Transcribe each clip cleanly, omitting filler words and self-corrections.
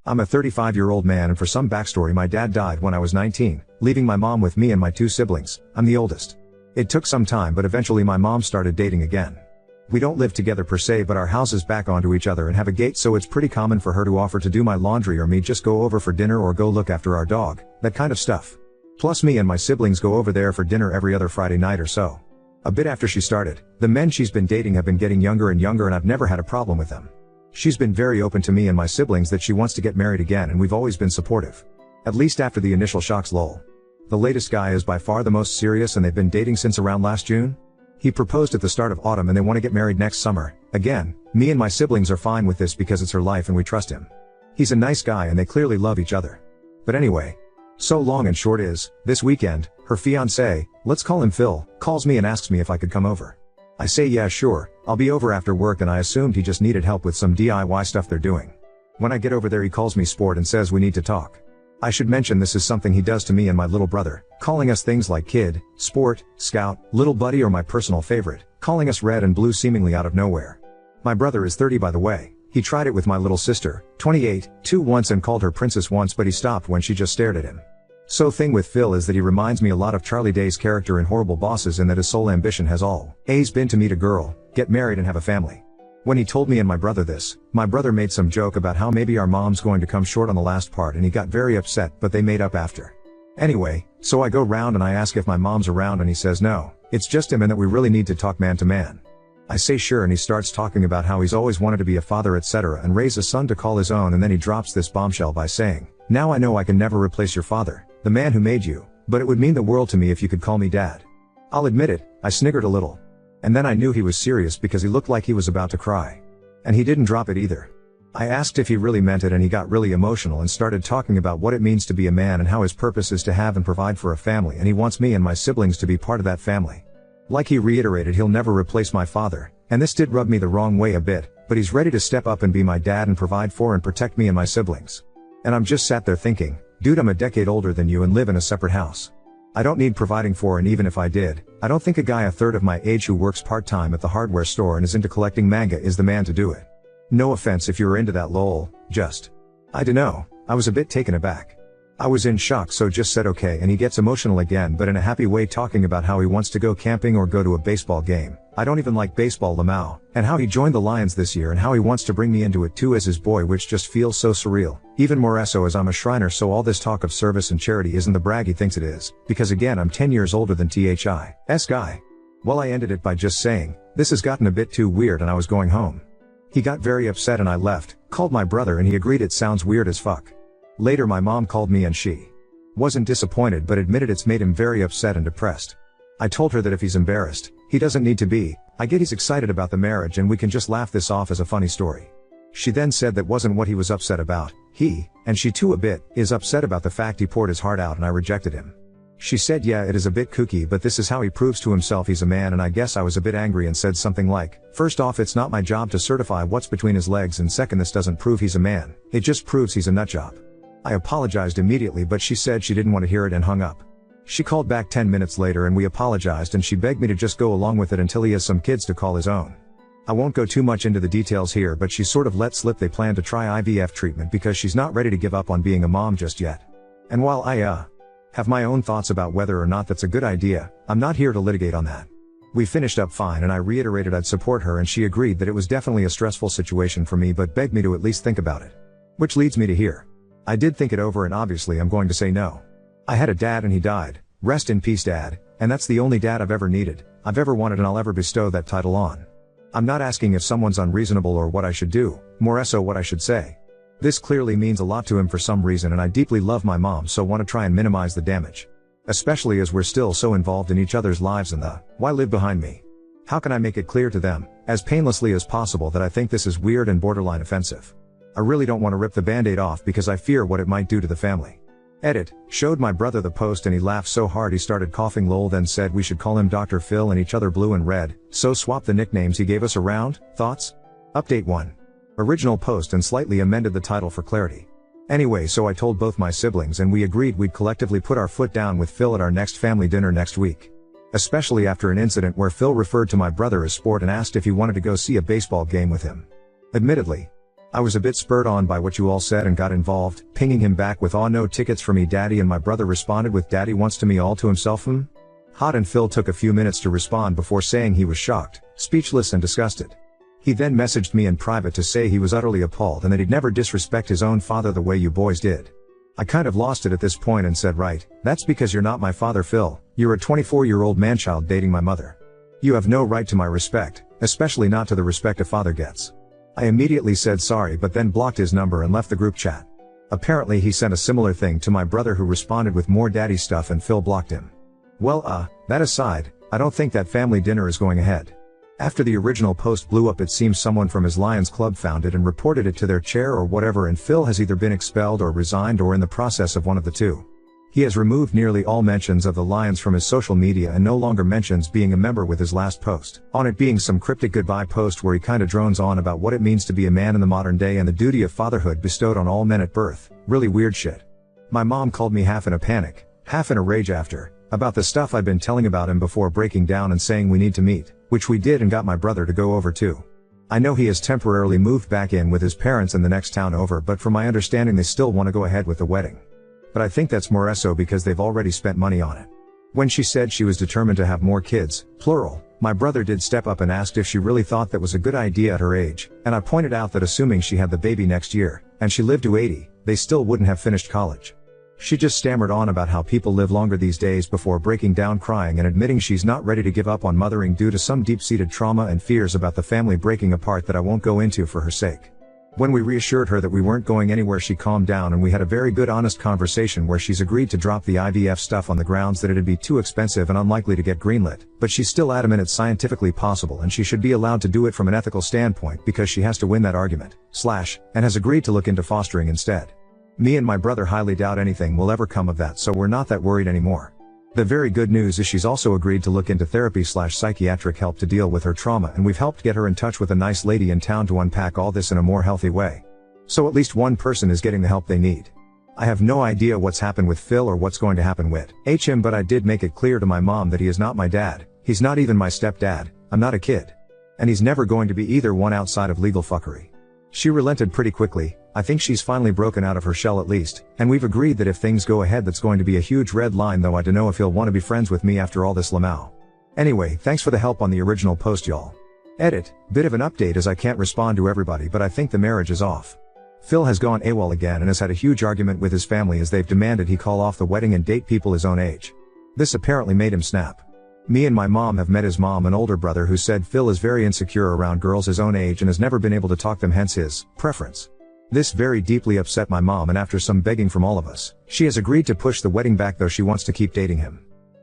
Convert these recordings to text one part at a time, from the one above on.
I'm a 35-year-old man, and for some backstory, my dad died when I was 19, leaving my mom with me and my 2 siblings. I'm the oldest. It took some time, but eventually my mom started dating again. We don't live together per se, but our houses back onto each other and have a gate, so it's pretty common for her to offer to do my laundry or me just go over for dinner or go look after our dog, that kind of stuff. Plus me and my siblings go over there for dinner every other Friday night or so. A bit after she started, the men she's been dating have been getting younger and younger, and I've never had a problem with them. She's been very open to me and my siblings that she wants to get married again, and we've always been supportive. At least after the initial shocks, lol. The latest guy is by far the most serious, and they've been dating since around last June. He proposed at the start of autumn and they want to get married next summer. Again, me and my siblings are fine with this because it's her life and we trust him. He's a nice guy and they clearly love each other. But anyway, so long and short is, this weekend, her fiancé, let's call him Phil, calls me and asks me if I could come over. I say yeah, sure, I'll be over after work, and I assumed he just needed help with some DIY stuff they're doing. When I get over there, he calls me sport and says we need to talk. I should mention this is something he does to me and my little brother, calling us things like kid, sport, scout, little buddy, or my personal favorite, calling us red and blue seemingly out of nowhere. My brother is 30, by the way. He tried it with my little sister, 28, too, once, and called her princess once, but he stopped when she just stared at him. So thing with Phil is that he reminds me a lot of Charlie Day's character in Horrible Bosses, in that his sole ambition has always been to meet a girl, get married and have a family. When he told me and my brother this, my brother made some joke about how maybe our mom's going to come short on the last part, and he got very upset, but they made up after. Anyway, so I go round and I ask if my mom's around, and he says no, it's just him and that we really need to talk man to man. I say sure, and he starts talking about how he's always wanted to be a father, etc., and raise a son to call his own, and then he drops this bombshell by saying, now I know I can never replace your father, the man who made you, but it would mean the world to me if you could call me dad. I'll admit it, I sniggered a little. And then I knew he was serious because he looked like he was about to cry. And he didn't drop it either. I asked if he really meant it, and he got really emotional and started talking about what it means to be a man and how his purpose is to have and provide for a family, and he wants me and my siblings to be part of that family. Like he reiterated, he'll never replace my father, and this did rub me the wrong way a bit, but he's ready to step up and be my dad and provide for and protect me and my siblings. And I'm just sat there thinking, dude, I'm a decade older than you and live in a separate house. I don't need providing for, and even if I did, I don't think a guy a third of my age who works part-time at the hardware store and is into collecting manga is the man to do it. No offense if you were into that, lol, just. I dunno, I was a bit taken aback. I was in shock, so just said okay, and he gets emotional again, but in a happy way, talking about how he wants to go camping or go to a baseball game. I don't even like baseball, lamau, and how he joined the Lions this year and how he wants to bring me into it too as his boy, which just feels so surreal. Even more so as I'm a Shriner, so all this talk of service and charity isn't the brag he thinks it is, because again, I'm 10 years older than THI's guy. Well, I ended it by just saying, this has gotten a bit too weird, and I was going home. He got very upset and I left, called my brother, and he agreed it sounds weird as fuck. Later my mom called me and she wasn't disappointed, but admitted it's made him very upset and depressed. I told her that if he's embarrassed, he doesn't need to be. I get he's excited about the marriage and we can just laugh this off as a funny story. She then said that wasn't what he was upset about. He, and she too a bit, is upset about the fact he poured his heart out and I rejected him. She said yeah, it is a bit kooky, but this is how he proves to himself he's a man, and I guess I was a bit angry and said something like, first off, it's not my job to certify what's between his legs, and second, this doesn't prove he's a man, it just proves he's a nutjob. I apologized immediately, but she said she didn't want to hear it and hung up. She called back 10 minutes later and we apologized, and she begged me to just go along with it until he has some kids to call his own. I won't go too much into the details here, but she sort of let slip they plan to try IVF treatment because she's not ready to give up on being a mom just yet. And while I have my own thoughts about whether or not that's a good idea, I'm not here to litigate on that. We finished up fine and I reiterated I'd support her, and she agreed that it was definitely a stressful situation for me, but begged me to at least think about it. Which leads me to here. I did think it over, and obviously I'm going to say no. I had a dad and he died. Rest in peace, Dad, and that's the only dad I've ever needed, I've ever wanted, and I'll ever bestow that title on. I'm not asking if someone's unreasonable or what I should do, more so what I should say. This clearly means a lot to him for some reason, and I deeply love my mom, so want to try and minimize the damage. Especially as we're still so involved in each other's lives and the why live behind me. How can I make it clear to them, as painlessly as possible, that I think this is weird and borderline offensive? I really don't want to rip the band-aid off because I fear what it might do to the family. Edit, showed my brother the post and he laughed so hard he started coughing, lol, then said we should call him Dr. Phil and each other blue and red, so swap the nicknames he gave us around. Thoughts? Update 1. Original post and slightly amended the title for clarity. Anyway, so I told both my siblings and we agreed we'd collectively put our foot down with Phil at our next family dinner next week. Especially after an incident where Phil referred to my brother as sport and asked if he wanted to go see a baseball game with him. Admittedly, I was a bit spurred on by what you all said and got involved, pinging him back with "Aw, no tickets for me daddy," and my brother responded with "Daddy wants to me all to himself." Hot, and Phil took a few minutes to respond before saying he was shocked, speechless and disgusted. He then messaged me in private to say he was utterly appalled and that he'd never disrespect his own father the way you boys did. I kind of lost it at this point and said, "Right, that's because you're not my father, Phil. You're a 24-year-old man-child dating my mother. You have no right to my respect, especially not to the respect a father gets." I immediately said sorry, but then blocked his number and left the group chat. Apparently he sent a similar thing to my brother, who responded with more daddy stuff, and Phil blocked him. Well, that aside, I don't think that family dinner is going ahead. After the original post blew up, it seems someone from his Lions Club found it and reported it to their chair or whatever, and Phil has either been expelled or resigned or in the process of one of the two. He has removed nearly all mentions of the Lions from his social media and no longer mentions being a member with his last post, on it being some cryptic goodbye post where he kinda drones on about what it means to be a man in the modern day and the duty of fatherhood bestowed on all men at birth. Really weird shit. My mom called me half in a panic, half in a rage after, about the stuff I'd been telling about him before, breaking down and saying we need to meet, which we did and got my brother to go over too. I know he has temporarily moved back in with his parents in the next town over, but from my understanding they still want to go ahead with the wedding. But I think that's more so because they've already spent money on it. When she said she was determined to have more kids, plural, my brother did step up and asked if she really thought that was a good idea at her age, and I pointed out that assuming she had the baby next year, and she lived to 80, they still wouldn't have finished college. She just stammered on about how people live longer these days before breaking down crying and admitting she's not ready to give up on mothering due to some deep-seated trauma and fears about the family breaking apart that I won't go into for her sake. When we reassured her that we weren't going anywhere, she calmed down and we had a very good honest conversation where she's agreed to drop the IVF stuff on the grounds that it'd be too expensive and unlikely to get greenlit, but she's still adamant it's scientifically possible and she should be allowed to do it from an ethical standpoint because she has to win that argument, and has agreed to look into fostering instead. Me and my brother highly doubt anything will ever come of that, so we're not that worried anymore. The very good news is she's also agreed to look into therapy/psychiatric help to deal with her trauma, and we've helped get her in touch with a nice lady in town to unpack all this in a more healthy way. So at least one person is getting the help they need. I have no idea what's happened with Phil or what's going to happen with him, but I did make it clear to my mom that he is not my dad, he's not even my stepdad, I'm not a kid. And he's never going to be either one outside of legal fuckery. She relented pretty quickly. I think she's finally broken out of her shell at least, and we've agreed that if things go ahead that's going to be a huge red line, though I dunno if he'll want to be friends with me after all this lamau. Anyway, thanks for the help on the original post, y'all. Edit, bit of an update as I can't respond to everybody, but I think the marriage is off. Phil has gone AWOL again and has had a huge argument with his family as they've demanded he call off the wedding and date people his own age. This apparently made him snap. Me and my mom have met his mom and older brother, who said Phil is very insecure around girls his own age and has never been able to talk them, hence his preference. This very deeply upset my mom, and after some begging from all of us, she has agreed to push the wedding back, though she wants to keep dating him.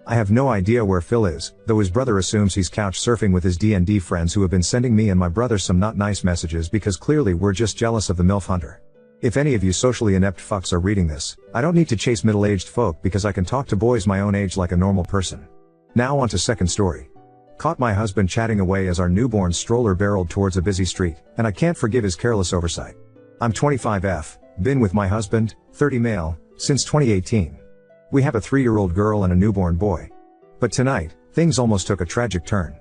I have no idea where Phil is, though his brother assumes he's couch surfing with his D&D friends who have been sending me and my brother some not nice messages because clearly we're just jealous of the MILF hunter. If any of you socially inept fucks are reading this, I don't need to chase middle-aged folk because I can talk to boys my own age like a normal person. Now on to second story. Caught my husband chatting away as our newborn stroller barreled towards a busy street, and I can't forgive his careless oversight. I'm 25F, been with my husband, 30 male, since 2018. We have a 3-year-old girl and a newborn boy. But tonight, things almost took a tragic turn.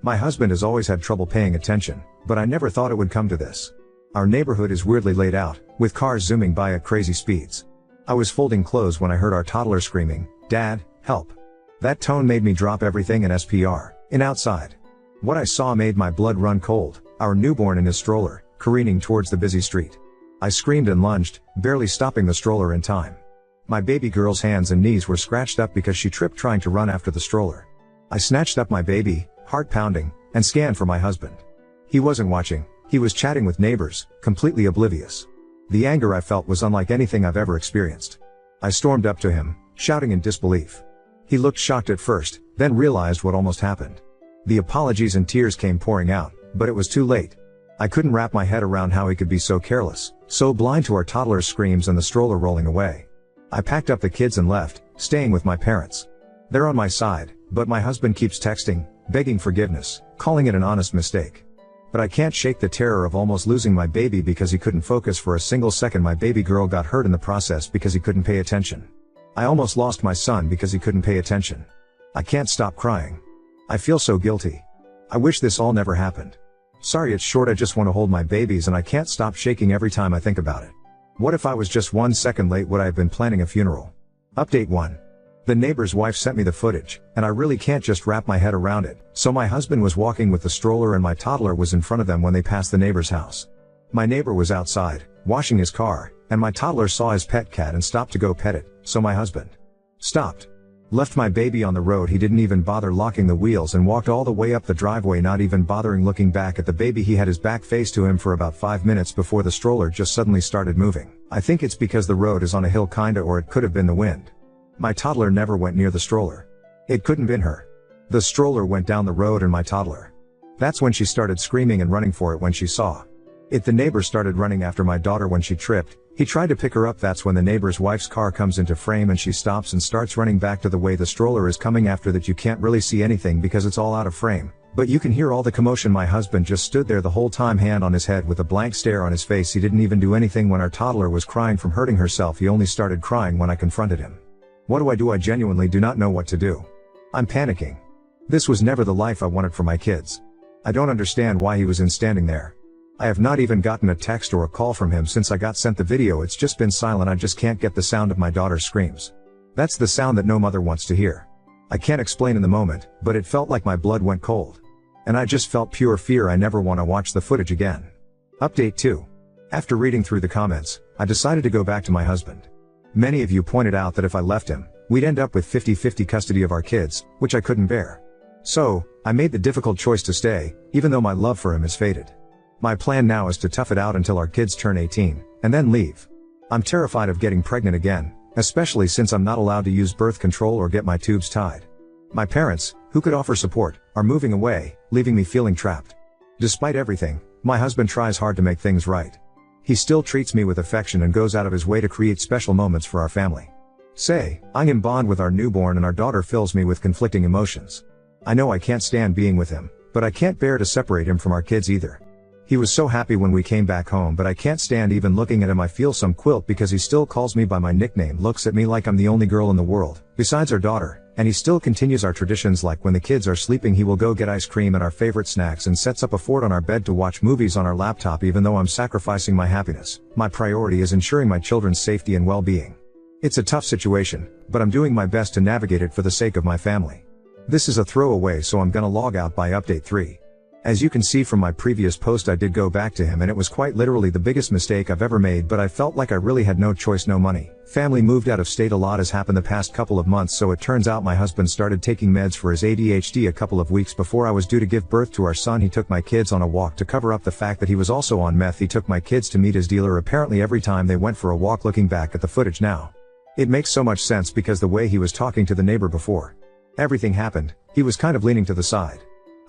My husband has always had trouble paying attention, but I never thought it would come to this. Our neighborhood is weirdly laid out, with cars zooming by at crazy speeds. I was folding clothes when I heard our toddler screaming, "Dad, help." That tone made me drop everything and SPR, in outside. What I saw made my blood run cold, our newborn in his stroller, careening towards the busy street. I screamed and lunged, barely stopping the stroller in time. My baby girl's hands and knees were scratched up because she tripped trying to run after the stroller. I snatched up my baby, heart pounding, and scanned for my husband. He wasn't watching, he was chatting with neighbors, completely oblivious. The anger I felt was unlike anything I've ever experienced. I stormed up to him, shouting in disbelief. He looked shocked at first, then realized what almost happened. The apologies and tears came pouring out, but it was too late. I couldn't wrap my head around how he could be so careless, so blind to our toddler's screams and the stroller rolling away. I packed up the kids and left, staying with my parents. They're on my side, but my husband keeps texting, begging forgiveness, calling it an honest mistake. But I can't shake the terror of almost losing my baby because he couldn't focus for a single second. My baby girl got hurt in the process because he couldn't pay attention. I almost lost my son because he couldn't pay attention. I can't stop crying. I feel so guilty. I wish this all never happened. Sorry it's short, I just want to hold my babies and I can't stop shaking every time I think about it. What if I was just 1 second late? Would I have been planning a funeral? Update 1. The neighbor's wife sent me the footage, and I really can't just wrap my head around it. So my husband was walking with the stroller and my toddler was in front of them when they passed the neighbor's house. My neighbor was outside, washing his car, and my toddler saw his pet cat and stopped to go pet it, so my husband stopped. Left my baby on the road. He didn't even bother locking the wheels and walked all the way up the driveway, not even bothering looking back at the baby. He had his back face to him for about 5 minutes before the stroller just suddenly started moving. I think it's because the road is on a hill kinda, or it could have been the wind. My toddler never went near the stroller. It couldn't been her. The stroller went down the road and my toddler. That's when she started screaming and running for it when she saw it. The neighbor started running after my daughter when she tripped. He tried to pick her up. That's when the neighbor's wife's car comes into frame and she stops and starts running back to the way the stroller is coming. After that you can't really see anything because it's all out of frame, but you can hear all the commotion. My husband just stood there the whole time, hand on his head with a blank stare on his face. He didn't even do anything when our toddler was crying from hurting herself. He only started crying when I confronted him. What do? I genuinely do not know what to do. I'm panicking. This was never the life I wanted for my kids. I don't understand why he was standing there. I have not even gotten a text or a call from him since I got sent the video. It's just been silent. I just can't get the sound of my daughter's screams. That's the sound that no mother wants to hear. I can't explain in the moment, but it felt like my blood went cold. And I just felt pure fear. I never want to watch the footage again. Update 2. After reading through the comments, I decided to go back to my husband. Many of you pointed out that if I left him, we'd end up with 50-50 custody of our kids, which I couldn't bear. So, I made the difficult choice to stay, even though my love for him is faded. My plan now is to tough it out until our kids turn 18, and then leave. I'm terrified of getting pregnant again, especially since I'm not allowed to use birth control or get my tubes tied. My parents, who could offer support, are moving away, leaving me feeling trapped. Despite everything, my husband tries hard to make things right. He still treats me with affection and goes out of his way to create special moments for our family. I am bond with our newborn, and our daughter fills me with conflicting emotions. I know I can't stand being with him, but I can't bear to separate him from our kids either. He was so happy when we came back home, but I can't stand even looking at him. I feel some guilt because he still calls me by my nickname, looks at me like I'm the only girl in the world, besides our daughter, and he still continues our traditions. Like when the kids are sleeping, he will go get ice cream and our favorite snacks and sets up a fort on our bed to watch movies on our laptop. Even though I'm sacrificing my happiness, my priority is ensuring my children's safety and well-being. It's a tough situation, but I'm doing my best to navigate it for the sake of my family. This is a throwaway, so I'm gonna log out by update 3. As you can see from my previous post, I did go back to him and it was quite literally the biggest mistake I've ever made, but I felt like I really had no choice, no money. Family moved out of state. A lot has happened the past couple of months, so it turns out my husband started taking meds for his ADHD a couple of weeks before I was due to give birth to our son. He took my kids on a walk to cover up the fact that he was also on meth. He took my kids to meet his dealer. Apparently every time they went for a walk. Looking back at the footage now, it makes so much sense because the way he was talking to the neighbor before everything happened, he was kind of leaning to the side.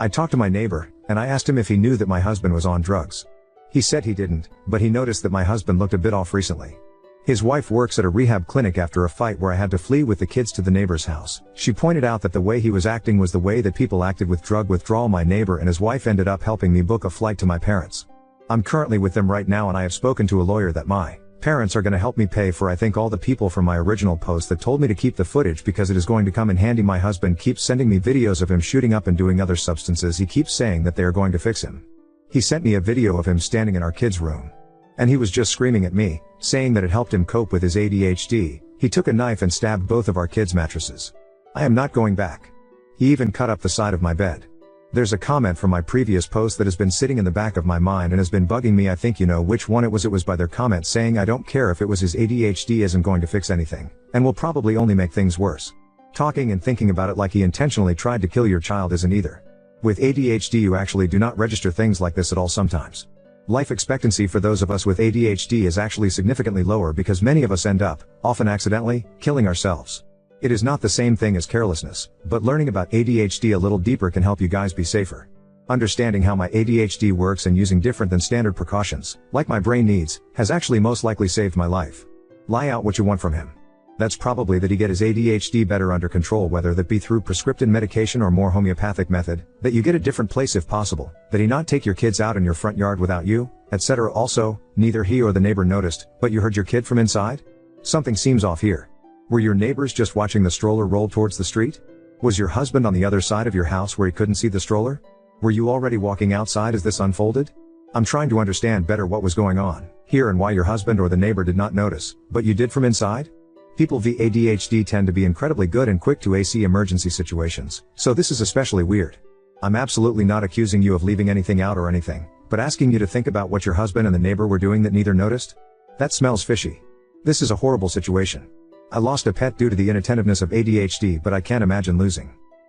I talked to my neighbor, and I asked him if he knew that my husband was on drugs. He said he didn't, but he noticed that my husband looked a bit off recently. His wife works at a rehab clinic. After a fight where I had to flee with the kids to the neighbor's house, she pointed out that the way he was acting was the way that people acted with drug withdrawal. My neighbor and his wife ended up helping me book a flight to my parents. I'm currently with them right now, and I have spoken to a lawyer that my parents are going to help me pay for, I think, all the people from my original post that told me to keep the footage because it is going to come in handy. My husband keeps sending me videos of him shooting up and doing other substances. He keeps saying that they are going to fix him. He sent me a video of him standing in our kids' room, and he was just screaming at me, saying that it helped him cope with his ADHD. He took a knife and stabbed both of our kids' mattresses. I am not going back. He even cut up the side of my bed. There's a comment from my previous post that has been sitting in the back of my mind and has been bugging me. I think you know which one it was. It was by their comment saying I don't care if it was his ADHD, isn't going to fix anything, and will probably only make things worse. Talking and thinking about it like he intentionally tried to kill your child isn't either. With ADHD you actually do not register things like this at all sometimes. Life expectancy for those of us with ADHD is actually significantly lower because many of us end up, often accidentally, killing ourselves. It is not the same thing as carelessness, but learning about ADHD a little deeper can help you guys be safer. Understanding how my ADHD works and using different than standard precautions, like my brain needs, has actually most likely saved my life. Lie out what you want from him. That's probably that he get his ADHD better under control, whether that be through prescription medication or more homeopathic method, that you get a different place if possible, that he not take your kids out in your front yard without you, etc. Also, neither he or the neighbor noticed, but you heard your kid from inside? Something seems off here. Were your neighbors just watching the stroller roll towards the street? Was your husband on the other side of your house where he couldn't see the stroller? Were you already walking outside as this unfolded? I'm trying to understand better what was going on here and why your husband or the neighbor did not notice, but you did from inside? People with ADHD tend to be incredibly good and quick to AC emergency situations, so this is especially weird. I'm absolutely not accusing you of leaving anything out or anything, but asking you to think about what your husband and the neighbor were doing that neither noticed? That smells fishy. This is a horrible situation. I lost a pet due to the inattentiveness of ADHD, but I can't imagine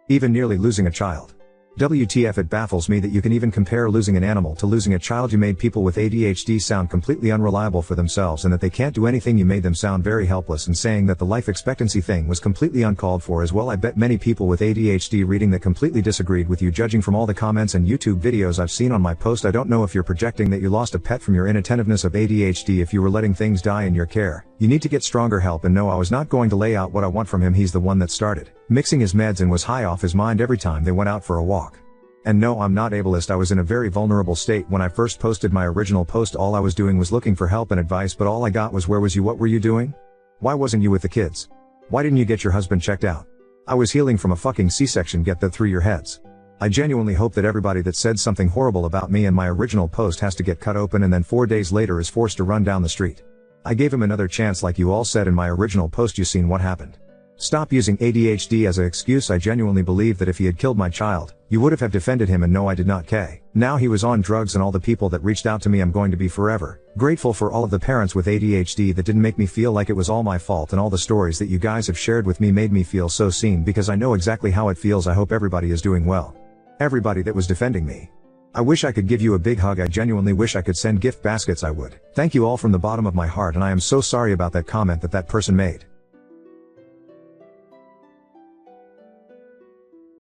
even nearly losing a child. WTF, it baffles me that you can even compare losing an animal to losing a child. You made people with ADHD sound completely unreliable for themselves and that they can't do anything. You made them sound very helpless, and saying that the life expectancy thing was completely uncalled for as well. I bet many people with ADHD reading that completely disagreed with you, judging from all the comments and YouTube videos I've seen on my post. I don't know if you're projecting that you lost a pet from your inattentiveness of ADHD. If you were letting things die in your care, you need to get stronger help. And no, I was not going to lay out what I want from him. He's the one that started mixing his meds and was high off his mind every time they went out for a walk. And no, I'm not ableist. I was in a very vulnerable state when I first posted my original post. All I was doing was looking for help and advice, but all I got was, where was you? What were you doing? Why wasn't you with the kids? Why didn't you get your husband checked out? I was healing from a fucking C-section. Get that through your heads. I genuinely hope that everybody that said something horrible about me in my original post has to get cut open and then 4 days later is forced to run down the street. I gave him another chance like you all said in my original post. You seen what happened. Stop using ADHD as an excuse. I genuinely believe that if he had killed my child, you would have defended him, and no, I did not. Now he was on drugs, and all the people that reached out to me, I'm going to be forever grateful for all of the parents with ADHD that didn't make me feel like it was all my fault, and all the stories that you guys have shared with me made me feel so seen, because I know exactly how it feels. I hope everybody is doing well. Everybody that was defending me. I wish I could give you a big hug. I genuinely wish I could send gift baskets. I would. Thank you all from the bottom of my heart, and I am so sorry about that comment that person made.